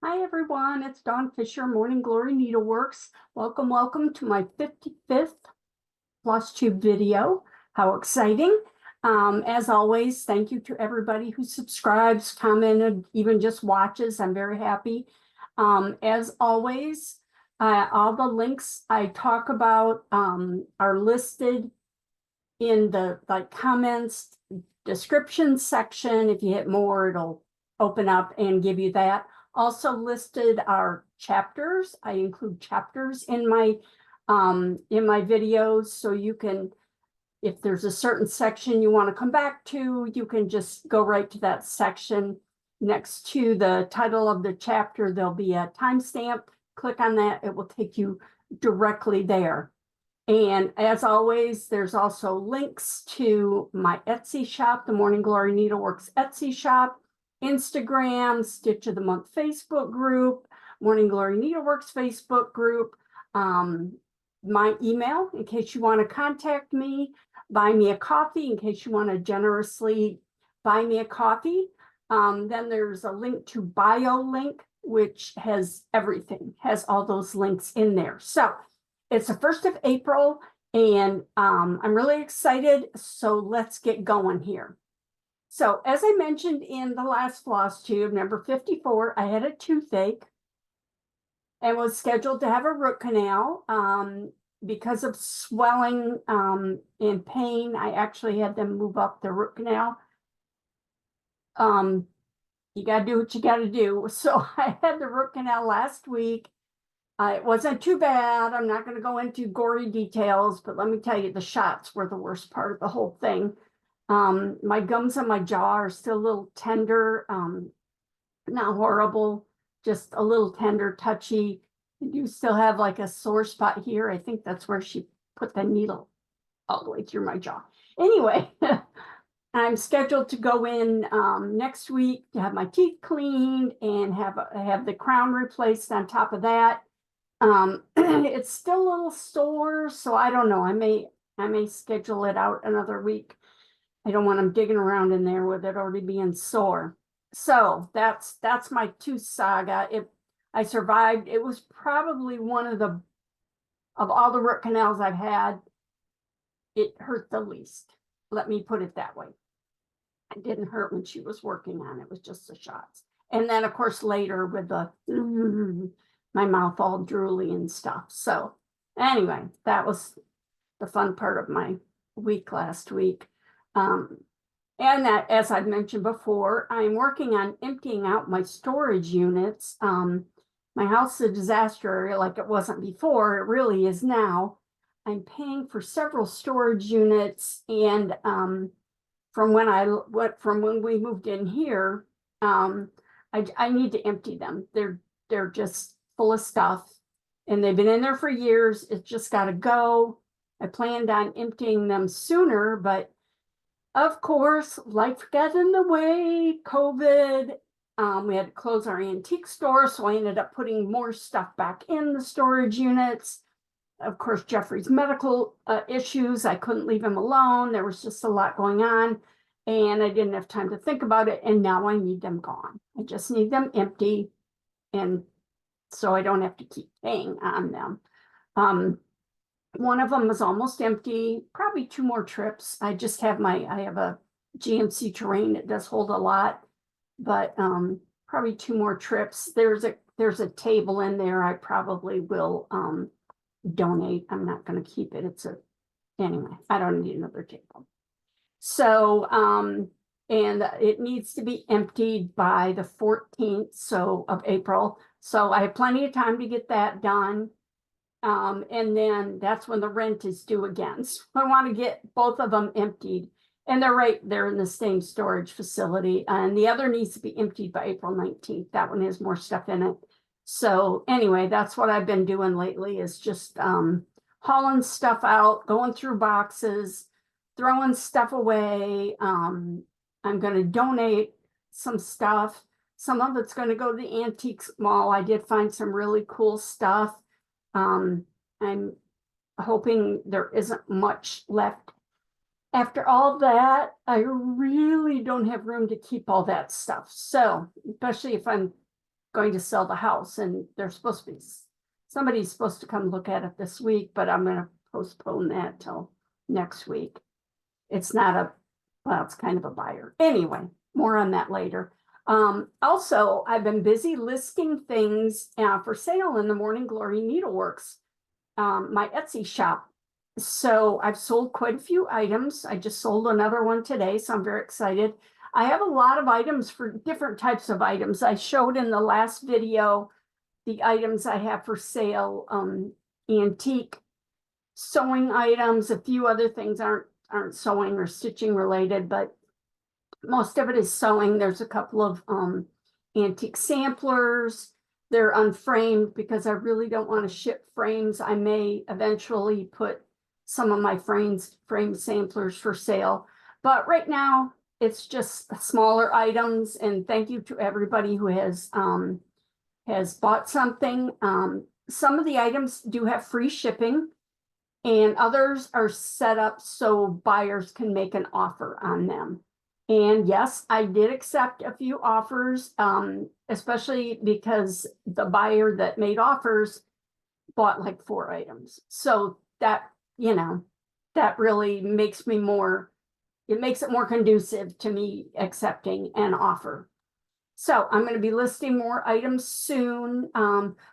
Hi everyone, it's Dawn Fisher, Morning Glory Needleworks. Welcome to my 55th FlossTube video. How exciting. As always, thank you to everybody who subscribes, commented, even just watches. I'm very happy. As always, all the links I talk about are listed in the comments, description section. If you hit more, it'll open up and give you that. Also listed are chapters. I include chapters in my videos, so you can, if there's a certain section you want to come back to, you can just go right to that section. Next to the title of the chapter, there'll be a timestamp. Click on that, it will take you directly there. And as always, there's also links to my Etsy shop, the Morning Glory Needleworks Etsy shop, Instagram, Stitch of the Month Facebook group, Morning Glory Needleworks Facebook group, my email in case you want to contact me, buy me a coffee in case you want to generously buy me a coffee. Then there's a link to BioLink, which has everything, has all those links in there. So it's the 1st of April, and I'm really excited. So let's get going here. So as I mentioned in the last FlossTube, number 54, I had a toothache and was scheduled to have a root canal. Because of swelling and pain, I actually had them move up the root canal. You got to do what you got to do. So I had the root canal last week. It wasn't too bad. I'm not going to go into gory details, but let me tell you, the shots were the worst part of the whole thing. My gums on my jaw are still a little tender, not horrible, just a little tender, touchy. I do still have like a sore spot here. I think that's where she put the needle all the way through my jaw. Anyway, I'm scheduled to go in next week to have my teeth cleaned and have the crown replaced on top of that. It's still a little sore, so I don't know. I may schedule it out another week. I don't want them digging around in there with it already being sore. So that's my tooth saga. I survived. It was probably one of all the root canals I've had, it hurt the least. Let me put it that way. It didn't hurt when she was working on it. It was just the shots. And then of course later with the my mouth all drooly and stuff. So anyway, that was the fun part of my week last week. And that, as I've mentioned before, I'm working on emptying out my storage units. My house is a disaster area like it wasn't before. It really is now. I'm paying for several storage units, and from when we moved in here, I need to empty them. They're just full of stuff, and they've been in there for years. It's just got to go. I planned on emptying them sooner, but of course, life got in the way, COVID. We had to close our antique store, so I ended up putting more stuff back in the storage units. Of course, Jeffrey's medical issues, I couldn't leave him alone. There was just a lot going on, and I didn't have time to think about it, and now I need them gone. I just need them empty, and so I don't have to keep paying on them. One of them is almost empty, probably 2 more trips. I have a GMC Terrain. It does hold a lot, but probably 2 more trips. There's a table in there. I probably will donate. I'm not going to keep it. Anyway, I don't need another table. So, and it needs to be emptied by the 14th of April. So I have plenty of time to get that done. And then that's when the rent is due again. So I want to get both of them emptied, and they're in the same storage facility. And the other needs to be emptied by April 19th. That one has more stuff in it. So anyway, that's what I've been doing lately, is just hauling stuff out, going through boxes, throwing stuff away. I'm going to donate some stuff. Some of it's going to go to the antiques mall. I did find some really cool stuff. I'm hoping there isn't much left. After all that, I really don't have room to keep all that stuff. So, especially if I'm going to sell the house, and there's supposed to be, somebody's supposed to come look at it this week, but I'm gonna postpone that till next week. It's not a, well, it's kind of a buyer. Anyway, more on that later. Also, I've been busy listing things for sale in the Morning Glory Needleworks, my Etsy shop. So I've sold quite a few items. I just sold another one today, so I'm very excited. I have a lot of items for different types of items. I showed in the last video the items I have for sale, antique sewing items, a few other things aren't sewing or stitching related, but most of it is sewing. There's a couple of antique samplers. They're unframed because I really don't want to ship frames. I may eventually put some of my frame samplers for sale, but right now it's just smaller items. And thank you to everybody who has bought something. Some of the items do have free shipping, and others are set up so buyers can make an offer on them. And yes, I did accept a few offers, especially because the buyer that made offers bought like 4 items. So that, you know, that really makes me more, it makes it more conducive to me accepting an offer. So I'm going to be listing more items soon.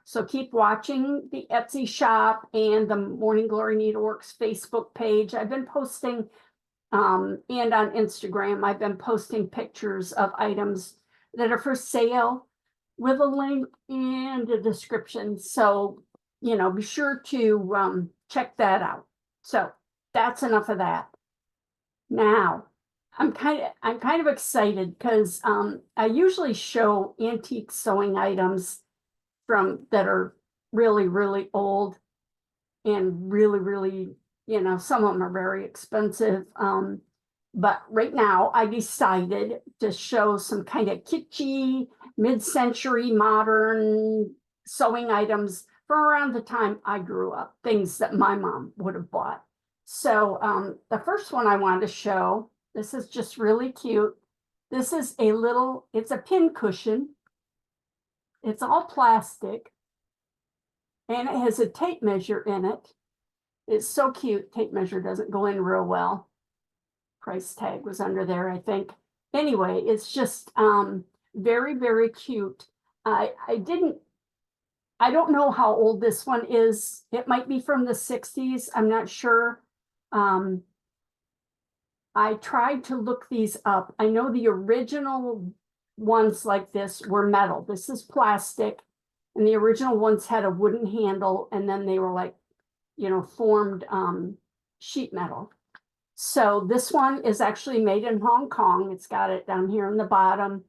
So keep watching the Etsy shop and the Morning Glory Needleworks Facebook page. I've been posting, and on Instagram, I've been posting pictures of items that are for sale with a link and a description. So, you know, be sure to check that out. So that's enough of that. Now, I'm kind of excited because I usually show antique sewing items that are really, really old and really, really, you know, some of them are very expensive. But right now I decided to show some kind of kitschy, mid-century modern sewing items from around the time I grew up, things that my mom would have bought. So the first one I wanted to show, this is just really cute. This is it's a pin cushion. It's all plastic and it has a tape measure in it. It's so cute. Tape measure doesn't go in real well. Price tag was under there, I think. Anyway, it's just very, very cute. I don't know how old this one is. It might be from the 60s. I'm not sure. I tried to look these up. I know the original ones like this were metal. This is plastic, and the original ones had a wooden handle, and then they were like, you know, formed sheet metal. So this one is actually made in Hong Kong. It's got it down here in the bottom.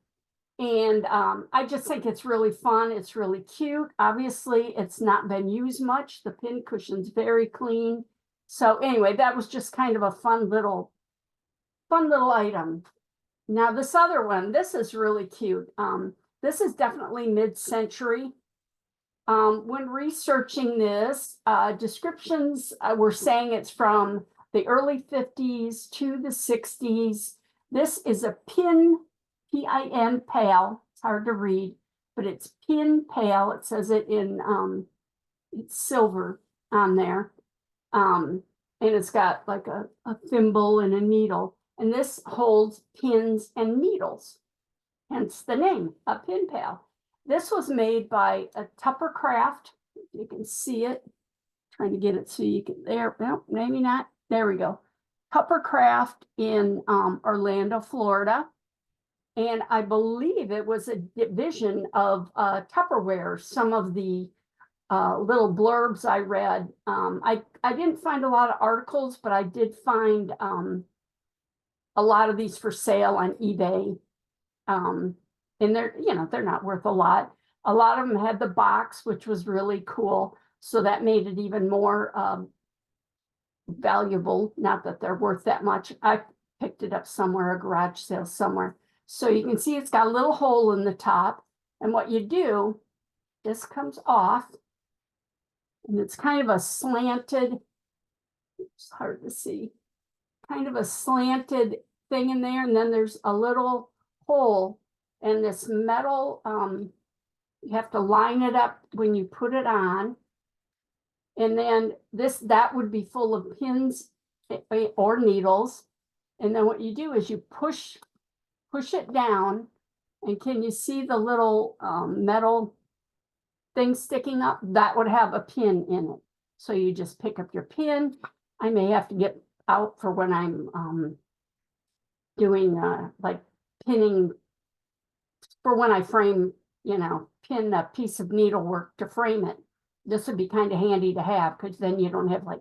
And I just think it's really fun. It's really cute. Obviously, it's not been used much. The pin cushion's very clean. So anyway, that was just kind of a fun little item. Now this other one, this is really cute. This is definitely mid-century. When researching this, descriptions were saying it's from the early 50s to the 60s. This is a pin, P-I-N, pail. It's hard to read, but it's pin pail. It says it in it's silver on there. And it's got like a thimble and a needle. And this holds pins and needles, hence the name, a pin pail. This was made by a Tuppercraft. You can see it. Trying to get it so you can, there, well, maybe not. There we go. Tuppercraft in Orlando, Florida. And I believe it was a division of Tupperware. Some of the little blurbs I read. I didn't find a lot of articles, but I did find a lot of these for sale on eBay. And they're, you know, they're not worth a lot. A lot of them had the box, which was really cool. So that made it even more valuable. Not that they're worth that much. I picked it up somewhere, a garage sale somewhere. So you can see it's got a little hole in the top. And what you do, this comes off. And it's kind of a slanted, it's hard to see, kind of a slanted thing in there. And then there's a little hole, and this metal You have to line it up when you put it on. And then that would be full of pins or needles. And then what you do is you push it down. And can you see the little metal thing sticking up? That would have a pin in it. So you just pick up your pin. I may have to get out for when I'm doing like pinning for when I frame, pin a piece of needlework to frame it. This would be kind of handy to have because then you don't have like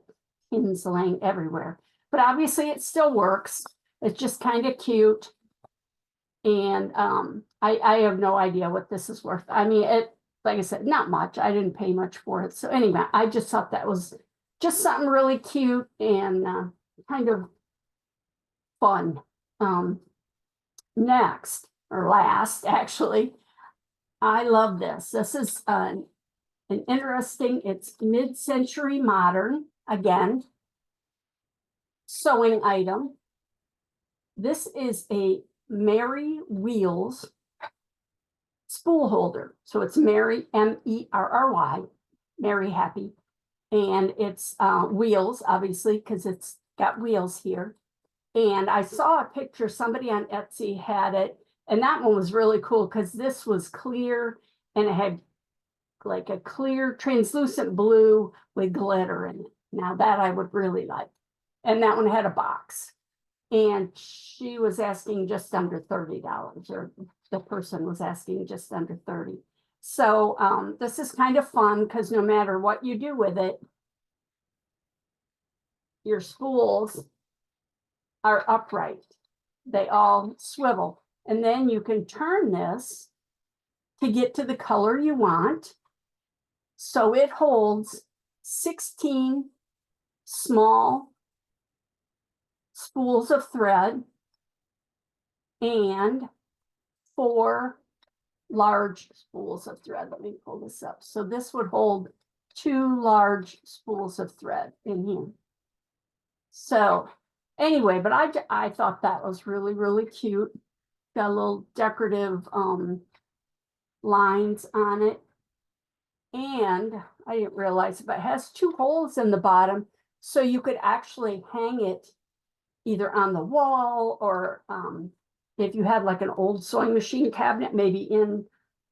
pins laying everywhere. But obviously it still works. It's just kind of cute. And I have no idea what this is worth. I mean, like I said, not much. I didn't pay much for it. So anyway, I just thought that was just something really cute and kind of fun. Next, or last, actually, I love this. This is an interesting, it's mid-century modern, again, sewing item. This is a Mary Wheels spool holder. So it's Mary, M-E-R-R-Y, Mary Happy. And it's wheels, obviously, because it's got wheels here. And I saw a picture, somebody on Etsy had it, and that one was really cool because this was clear and it had like a clear translucent blue with glitter in it. Now that I would really like. And that one had a box. And she was asking just under $30, or the person was asking just under 30. So this is kind of fun because no matter what you do with it, your spools are upright. They all swivel. And then you can turn this to get to the color you want. So it holds 16 small spools of thread and 4 large spools of thread. Let me pull this up. So this would hold 2 large spools of thread in here. So anyway, but I thought that was really, really cute. Got a little decorative lines on it. And I didn't realize it, but it has 2 holes in the bottom. So you could actually hang it either on the wall or if you had like an old sewing machine cabinet, maybe in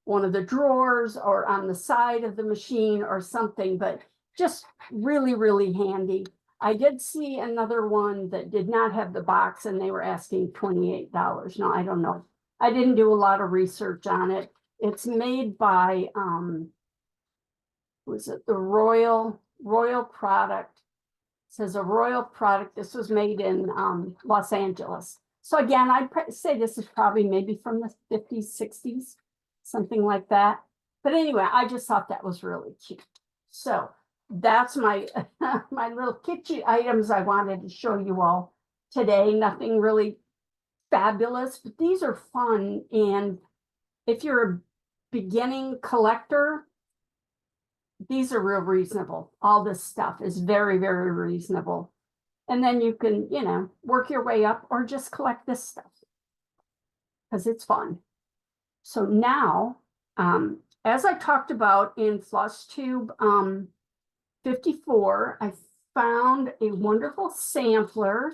one of the drawers or on the side of the machine or something, but just really, really handy. I did see another one that did not have the box and they were asking $28. Now, I don't know. I didn't do a lot of research on it. It's made by, was it the Royal Product? It says a Royal Product. This was made in Los Angeles. So again, I'd say this is probably maybe from the 50s, 60s, something like that. But anyway, I just thought that was really cute. So that's my my little kitchen items I wanted to show you all today. Nothing really fabulous, but these are fun. And if you're a beginning collector, these are real reasonable. All this stuff is very, very reasonable. And then you can, work your way up or just collect this stuff because it's fun. So now, as I talked about in FlossTube 54, I found a wonderful sampler,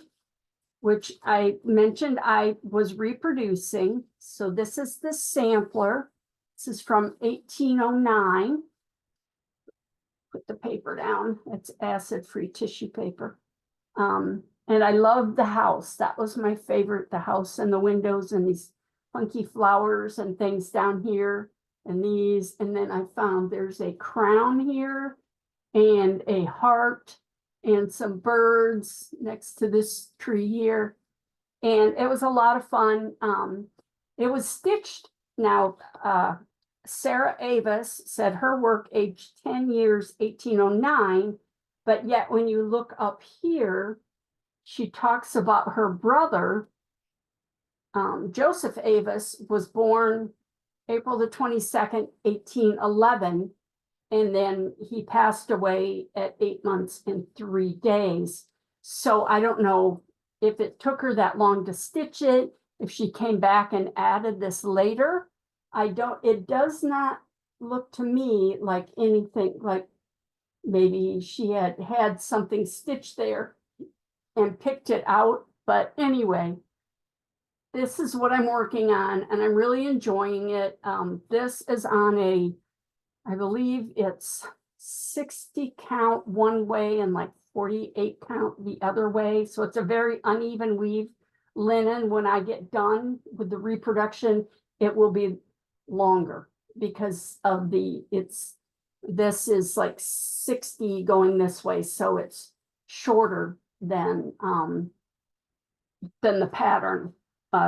which I mentioned I was reproducing. So this is the sampler. This is from 1809. Put the paper down. It's acid-free tissue paper. And I love the house. That was my favorite, the house and the windows and these funky flowers and things down here and these. And then I found there's a crown here and a heart and some birds next to this tree here. And it was a lot of fun. It was stitched. Now, Sarah Avis said her work aged 10 years, 1809. But yet when you look up here, she talks about her brother, Joseph Avis, was born April the 22nd, 1811. And then he passed away at 8 months and 3 days. So I don't know if it took her that long to stitch it, if she came back and added this later. It does not look to me like anything, like maybe she had something stitched there and picked it out. But anyway, this is what I'm working on and I'm really enjoying it. This is on I believe it's 60 count one way and like 48 count the other way. So it's a very uneven weave linen. When I get done with the reproduction, it will be longer because of this is like 60 going this way. So it's shorter than the pattern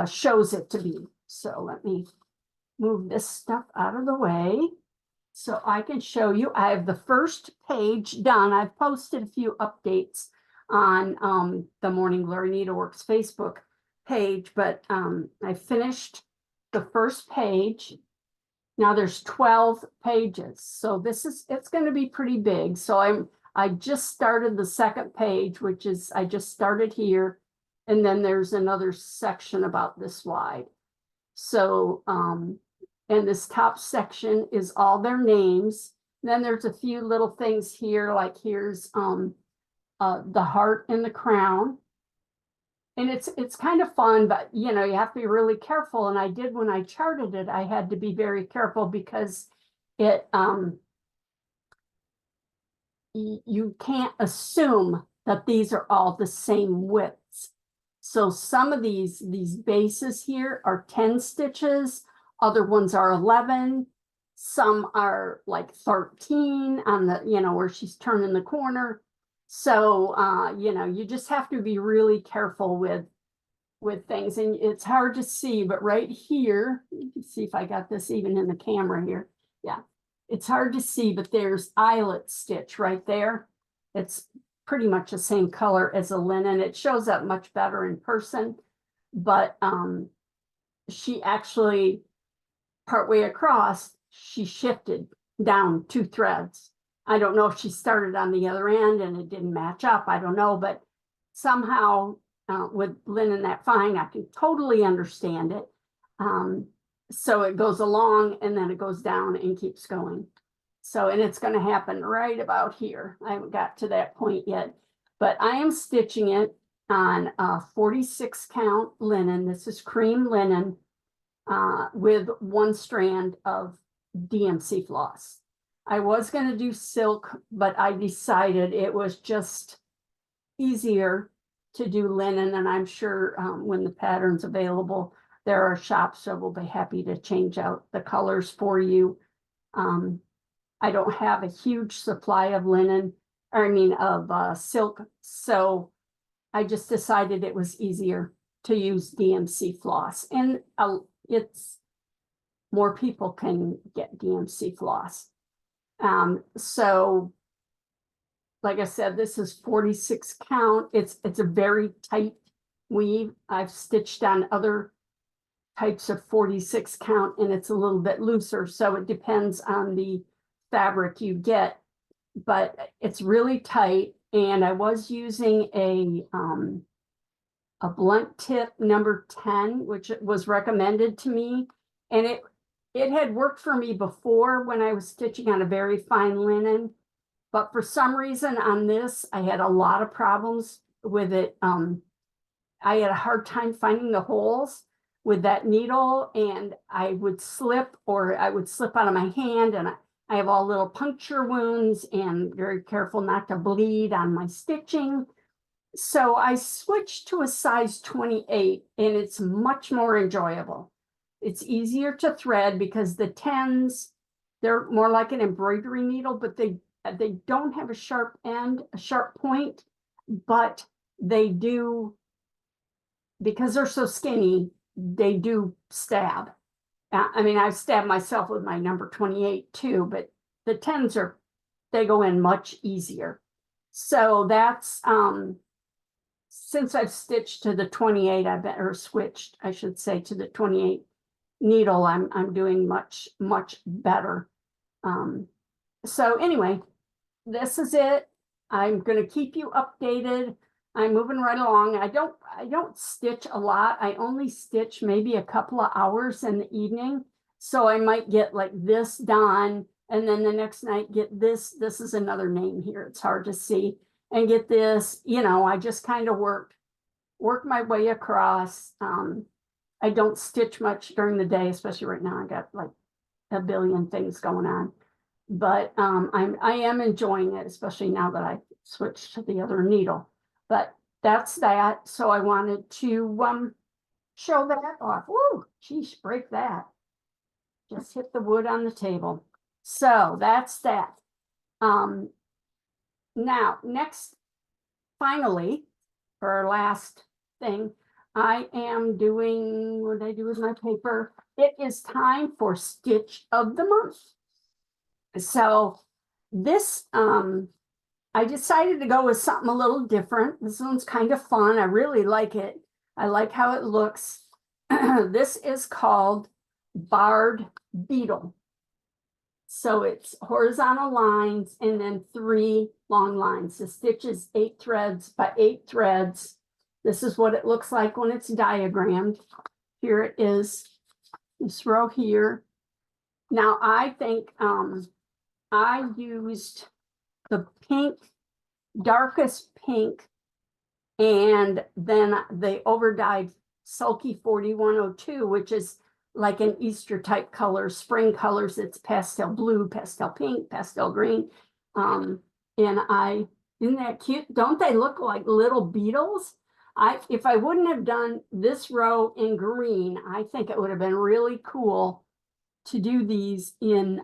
shows it to be. So let me move this stuff out of the way so I can show you. I have the first page done. I've posted a few updates on the Morning Glory Needleworks Facebook page, but I finished the first page. Now there's 12 pages. So it's going to be pretty big. So I just started the second page, which is, I just started here. And then there's another section about this wide. So, and this top section is all their names. Then there's a few little things here, like here's the heart and the crown. And it's kind of fun, but you know, you have to be really careful. And I did, when I charted it, I had to be very careful because you can't assume that these are all the same widths. So some of these bases here are 10 stitches, other ones are 11, some are like 13 on the, you know, where she's turning the corner. So, you know, you just have to be really careful with things, and it's hard to see, but right here, you can see if I got this even in the camera here. Yeah, it's hard to see, but there's eyelet stitch right there. It's pretty much the same color as a linen. It shows up much better in person, but she actually, partway across, she shifted down 2 threads. I don't know if she started on the other end and it didn't match up. I don't know, but somehow with linen that fine, I can totally understand it. So it goes along and then it goes down and keeps going. So, and it's going to happen right about here. I haven't got to that point yet, but I am stitching it on 46 count linen. This is cream linen with 1 strand of DMC floss. I was going to do silk, but I decided it was just easier to do linen. And I'm sure when the pattern's available, there are shops that will be happy to change out the colors for you. I don't have a huge supply of linen, or I mean of silk, so I just decided it was easier to use DMC floss, and it's more people can get DMC floss. So like I said, this is 46 count. It's a very tight weave. I've stitched on other types of 46 count and it's a little bit looser, so it depends on the fabric you get, but it's really tight. And I was using a blunt tip number 10, which was recommended to me, and it had worked for me before when I was stitching on a very fine linen, but for some reason on this I had a lot of problems with it. I had a hard time finding the holes with that needle, and I would slip, or I would slip out of my hand, and I have all little puncture wounds and very careful not to bleed on my stitching. So I switched to a size 28 and it's much more enjoyable. It's easier to thread because the 10s, they're more like an embroidery needle, but they don't have a sharp end, a sharp point, but they do, because they're so skinny, they do stab. I mean, I've stabbed myself with my number 28 too, but the 10s they go in much easier. So that's, since I've stitched to the 28, or switched, I should say, to the 28 needle, I'm doing much better. So anyway, this is it. I'm going to keep you updated. I'm moving right along. I don't stitch a lot. I only stitch maybe a couple of hours in the evening. So I might get like this done And then the next night get this is another name here, it's hard to see, and get this, you know, I just kind of work my way across. I don't stitch much during the day, especially right now. I got like a billion things going on, but I am enjoying it, especially now that I switched to the other needle. But that's that. So I wanted to show that off. Woo, geez, break that. Just hit the wood on the table. So that's that. Now, next, finally, for our last thing, I am doing, what did I do with my paper? It is time for Stitch of the Month. So this, I decided to go with something a little different. This one's kind of fun. I really like it. I like how it looks. This is called Barred Beetle. So it's horizontal lines and then 3 long lines. The stitch is 8 threads by 8 threads. This is what it looks like when it's diagrammed. Here it is, this row here. Now I think I used the pink, darkest pink, and then the overdyed Sulky 4102, which is like an Easter type color, spring colors. It's pastel blue, pastel pink, pastel green. And isn't that cute? Don't they look like little beetles? If I wouldn't have done this row in green, I think it would have been really cool to do these in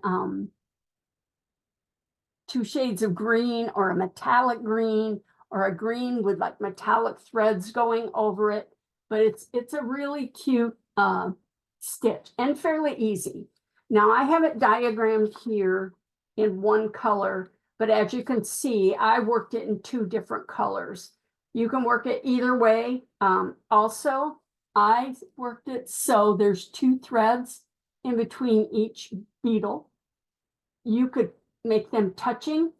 2 shades of green, or a metallic green, or a green with like metallic threads going over it. But it's a really cute stitch and fairly easy. Now I have it diagrammed here in 1 color, but as you can see, I worked it in 2 different colors. You can work it either way. Also, I worked it so there's 2 threads in between each beetle. You could make them touching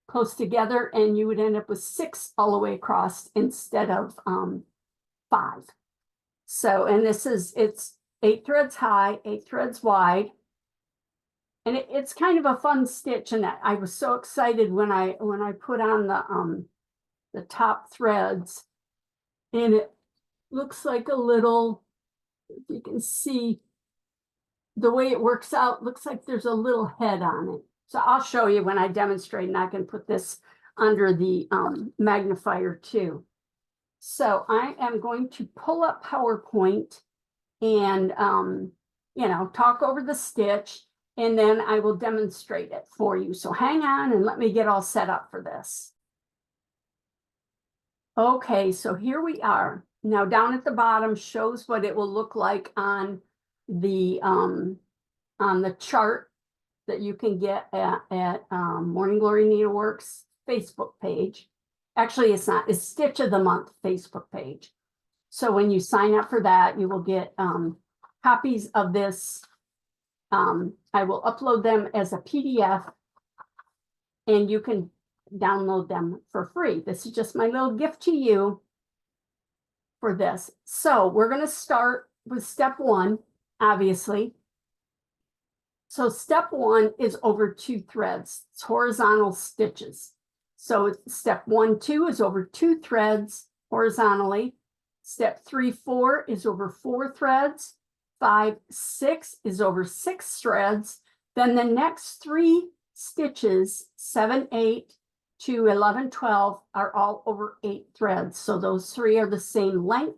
close together and you would end up with 6 all the way across instead of 5. So, and it's 8 threads high, 8 threads wide. And it's kind of a fun stitch, and I was so excited when I put on the top threads, and it looks like a little, if you can see the way it works out, looks like there's a little head on it. So I'll show you when I demonstrate, and I can put this under the magnifier too. So I am going to pull up PowerPoint and you know, talk over the stitch, and then I will demonstrate it for you. So hang on and let me get all set up for this. Okay, so here we are. Now down at the bottom shows what it will look like on the chart that you can get at Morning Glory Needleworks Facebook page. Actually, it's not, it's Stitch of the Month Facebook page. So when you sign up for that, you will get copies of this. I will upload them as a PDF, and you can download them for free. This is just my little gift to you for this. So we're going to start with step 1, obviously. So step 1 is over 2 threads. It's horizontal stitches. So step 1, 2 is over 2 threads horizontally. Step 3, 4 is over 4 threads. 5, 6 is over 6 threads. Then the next 3 stitches, 7, 8 to 11, 12, are all over 8 threads. So those 3 are the same length,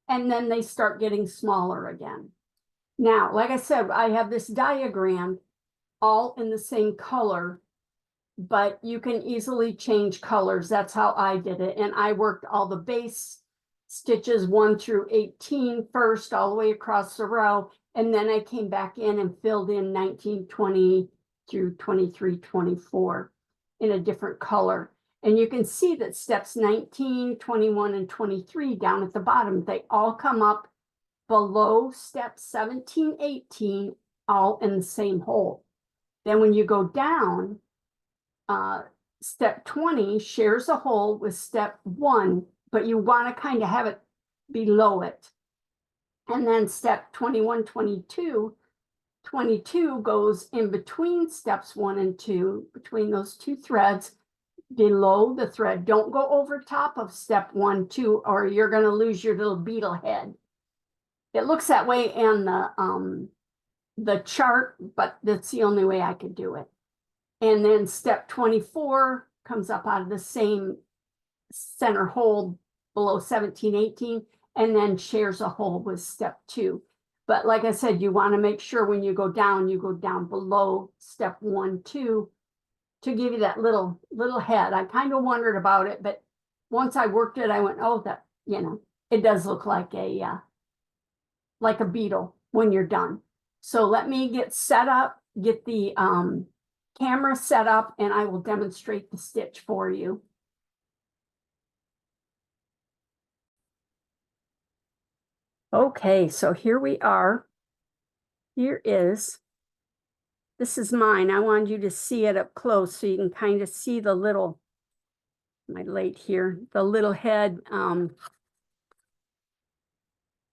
and then they start getting smaller again. Now, like I said, I have this diagram all in the same color, but you can easily change colors. That's how I did it. And I worked all the base stitches 1 through 18 first, all the way across the row. And then I came back in and filled in 19, 20 through 23, 24 in a different color. And you can see that steps 19, 21, and 23 down at the bottom, they all come up below step 17, 18, all in the same hole. Then when you go down, step 20 shares a hole with step 1, but you want to kind of have it below it. And then step 21, 22 22 goes in between steps 1 and 2, between those two threads, below the thread. Don't go over top of step 1, 2, or you're going to lose your little beetle head. It looks that way in the chart, but that's the only way I could do it. And then step 24 comes up out of the same center hole below 17, 18, and then shares a hole with step 2. But like I said, you want to make sure when you go down below step 1, 2 to give you that little head. I kind of wondered about it, but once I worked it, I went, oh, that, you know, it does look like a beetle when you're done. So let me get set up, get the camera set up, and I will demonstrate the stitch for you. Okay, so here we are. This is mine. I wanted you to see it up close so you can kind of see the little, my light here, the little head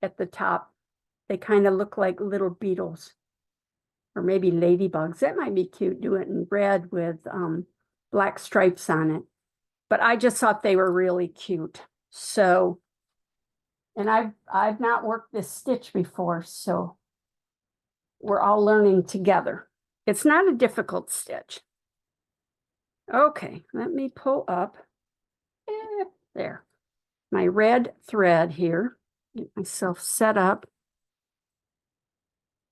at the top. They kind of look like little beetles or maybe ladybugs. That might be cute. Do it in red with black stripes on it. But I just thought they were really cute. So, and I've not worked this stitch before, so we're all learning together. It's not a difficult stitch. Okay, let me pull up there my red thread here. Get myself set up.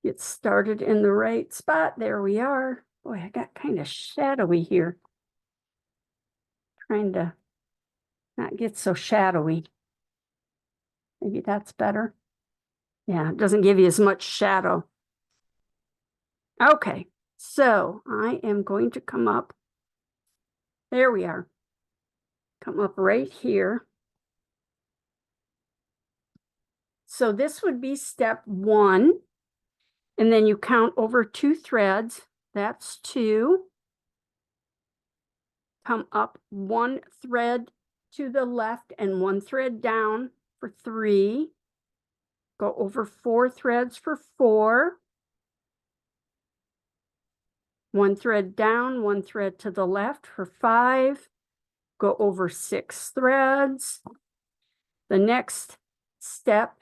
Get started in the right spot. There we are. Boy, I got kind of shadowy here. Trying to not get so shadowy. Maybe that's better. Yeah, it doesn't give you as much shadow. Okay, so I am going to come up. There we are. Come up right here. So this would be step 1. And then you count over 2 threads. That's 2. Come up 1 thread to the left and 1 thread down for 3. Go over 4 threads for 4. 1 thread down, 1 thread to the left for 5. Go over 6 threads. The next step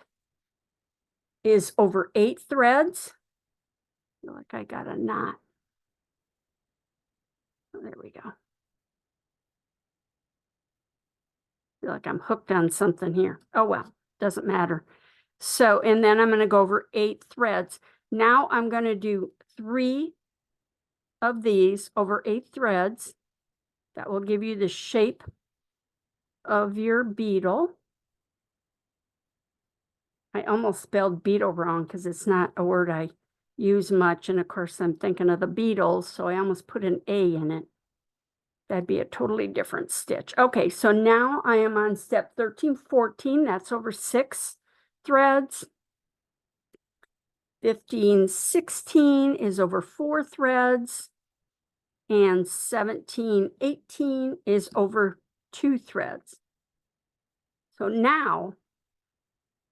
is over 8 threads. I feel like I got a knot. Oh, there we go. I feel like I'm hooked on something here. Oh, well, doesn't matter. So, and then I'm going to go over 8 threads. Now I'm going to do 3 of these over 8 threads. That will give you the shape of your beetle. I almost spelled beetle wrong because it's not a word I use much. And of course, I'm thinking of the Beatles, so I almost put an A in it. That'd be a totally different stitch. Okay, so now I am on step 13, 14. That's over 6 threads. 15, 16 is over 4 threads. And 17, 18 is over 2 threads. So now,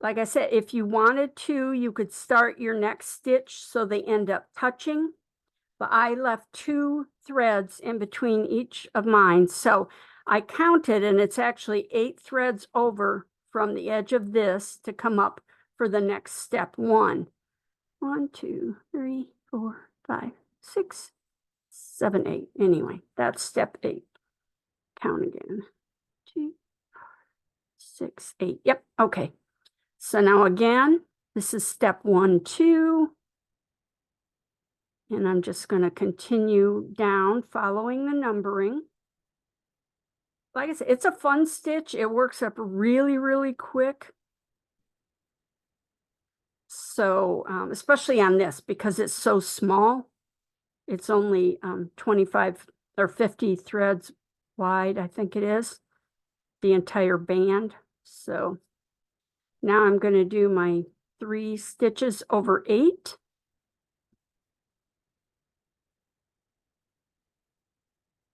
like I said, if you wanted to, you could start your next stitch so they end up touching. But I left 2 threads in between each of mine. So I counted, and it's actually 8 threads over from the edge of this to come up for the next step 1. 1, 2, 3, 4, 5, 6, 7, 8. Anyway, that's step 8. Count again. 2, 6, 8. Yep. Okay. So now again, this is step 1, 2. And I'm just going to continue down following the numbering. Like I said, it's a fun stitch. It works up really, really quick. So, especially on this, because it's so small. It's only 25 or 50 threads wide, I think it is, the entire band. So now I'm going to do my 3 stitches over 8.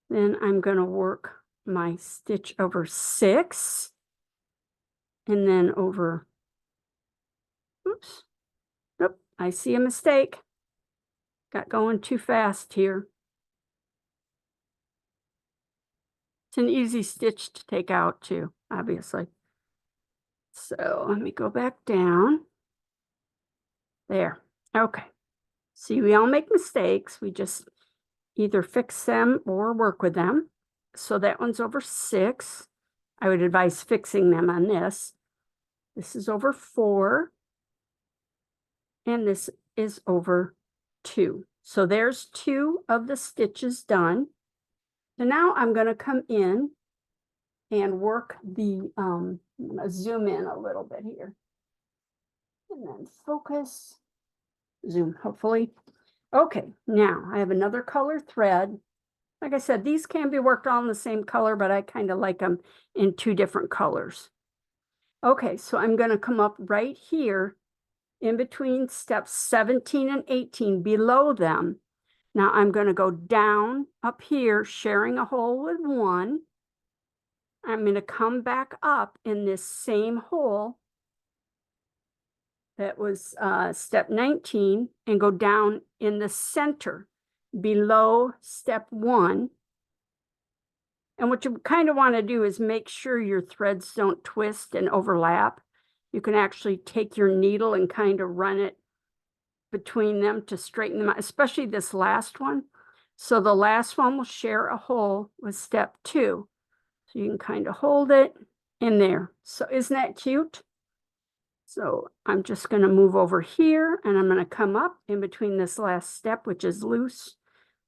Then I'm going to work my stitch over 6 and then over, oops, nope, I see a mistake. Got going too fast here. It's an easy stitch to take out too, obviously. So let me go back down. There. Okay. See, we all make mistakes. We just either fix them or work with them. So that one's over 6. I would advise fixing them on this. This is over 4. And this is over 2. So there's 2 of the stitches done. So now I'm going to come in and work the, I'm going to zoom in a little bit here. And then focus, zoom, hopefully. Okay, now I have another color thread. Like I said, these can be worked on the same color, but I kind of like them in 2 different colors. Okay, so I'm going to come up right here in between steps 17 and 18 below them. Now I'm going to go down up here, sharing a hole with 1. I'm going to come back up in this same hole that was step 19 and go down in the center below step 1. And what you kind of want to do is make sure your threads don't twist and overlap. You can actually take your needle and kind of run it between them to straighten them out, especially this last one. So the last one will share a hole with step 2. So you can kind of hold it in there. So isn't that cute? So I'm just going to move over here and I'm going to come up in between this last step, which is loose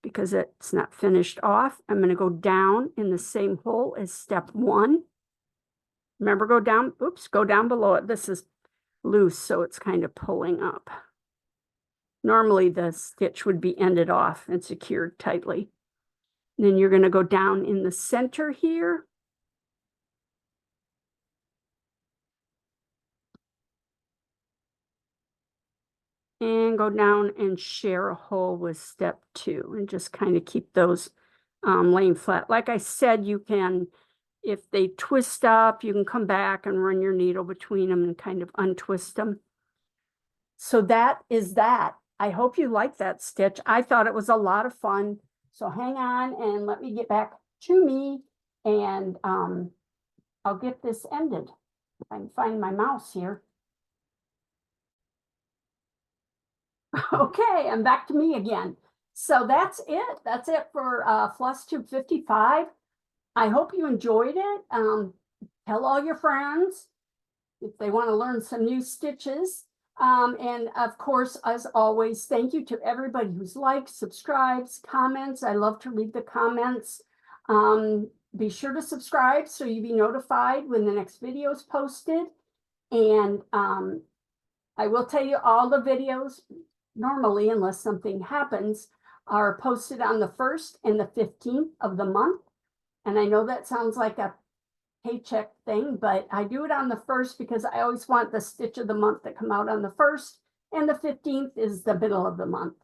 because it's not finished off. I'm going to go down in the same hole as step 1. Remember, go down, oops, go down below it. This is loose, so it's kind of pulling up. Normally the stitch would be ended off and secured tightly. And then you're going to go down in the center here. And go down and share a hole with step 2 and just kind of keep those laying flat. Like I said, you can, if they twist up, you can come back and run your needle between them and kind of untwist them. So that is that. I hope you like that stitch. I thought it was a lot of fun. So hang on and let me get back to me and I'll get this ended. If I can find my mouse here. Okay, I'm back to me again. So that's it. That's it for FlossTube 55. I hope you enjoyed it. Tell all your friends if they want to learn some new stitches. And of course, as always, thank you to everybody who's liked, subscribes, comments. I love to read the comments. Be sure to subscribe so you'll be notified when the next video is posted. And I will tell you all the videos, normally, unless something happens, are posted on the 1st and the 15th of the month. And I know that sounds like a paycheck thing, but I do it on the 1st because I always want the stitch of the month to come out on the 1st, and the 15th is the middle of the month.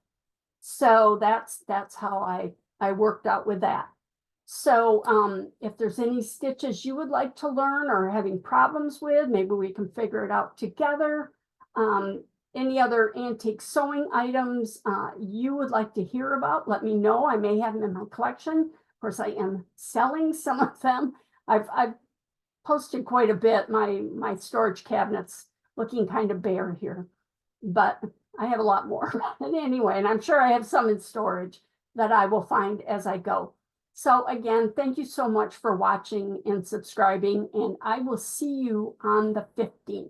So that's how I worked out with that. So if there's any stitches you would like to learn or having problems with, maybe we can figure it out together. Any other antique sewing items you would like to hear about, let me know. I may have them in my collection. Of course, I am selling some of them. I've posted quite a bit. My storage cabinet's looking kind of bare here, but I have a lot more. And anyway, and I'm sure I have some in storage that I will find as I go. So again, thank you so much for watching and subscribing, and I will see you on the 15th.